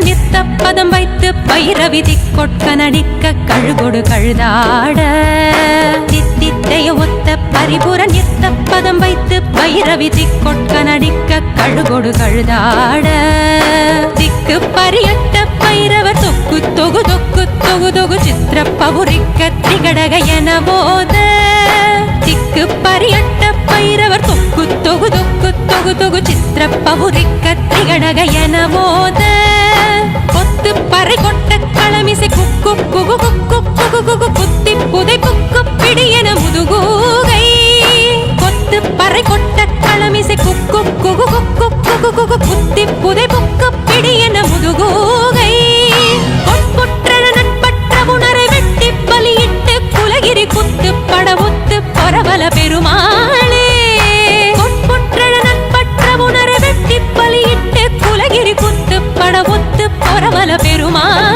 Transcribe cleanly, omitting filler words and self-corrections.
நித்த பதம் வைத்து பைரவி திக்கொட்க நடிக்க கழுகொடு கழுதாட தித்தித்தைய ஒத்த பரிபுர நித்த பதம் வைத்து பைரவி திக்கொட்க நடிக்க கழுகொடு கழுதாட திக்கு பரியட்ட பைரவர் தொக்கு தொகு தொக்கு தொகு தொகு சித்திர பவுரிக்க திகடக என போத திக்கு பரியட்ட பைரவர் தொக்கு தொகு தொக்கு தொகு தொகு சித்திர பவுரிக்க திகடக என போத கொத்து பறை கொட்ட களமிசை குக்கு குகு குக்கு குகு குகு குத்தி புதை புக்கு பிடி என முதுகூகை கொத்து பறை கொட்ட களமிசை குக்கு குகு குக்கு குகு குகு குத்தி புதை புக்கு பிடி என முதுகூகை கொட்புற்ற நட்பற்ற உணரை வெட்டி பலியிட்டு குலகிரி குத்து படவுத்து பரவல பெருமாளே கொட்புற்ற நட்பற்ற உணரை வெட்டி பலியிட்டு குலகிரி குத்து படவுத்து பரவல பெருமாள்